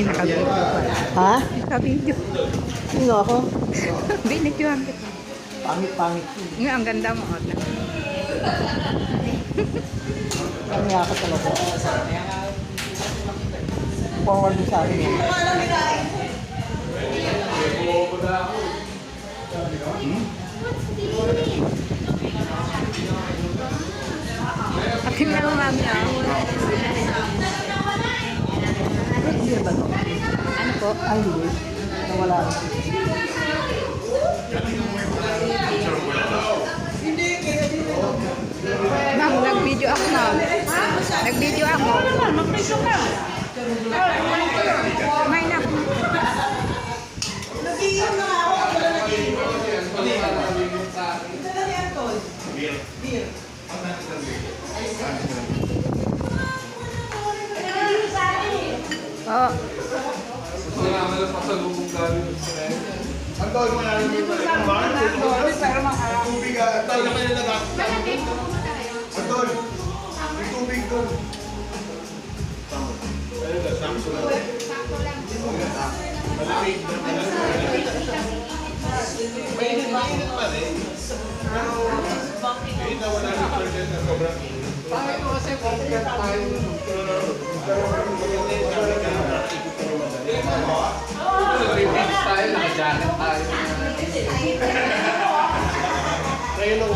Nakabidyo pa. Ha? Nakabidyo. Sino ako? Binidyohan kita. Pangit-pangit. Nga, ang ganda mo. Ang nga ka talaga. Forward mo sa akin. Ating na mami ah. Hindi ba ito? Ano po? Ay, hindi. Nawala. Ma'am, nag-video ako na. Nag-video ako. May na. Oo. Antol mo na rin yung tubig. Antol na kayo nagak. Antol, yung tubig doon. Ayun na, sakso lang. Malamig na malamig. Mainit pa rin. Pero, hindi na 100% na sobrang init. Bakit ko kasi compare tayo? Pero maganda yung sabi ka na ikot ko naman. Revenge tayo, naka-jacket tayo. Ngayon lang,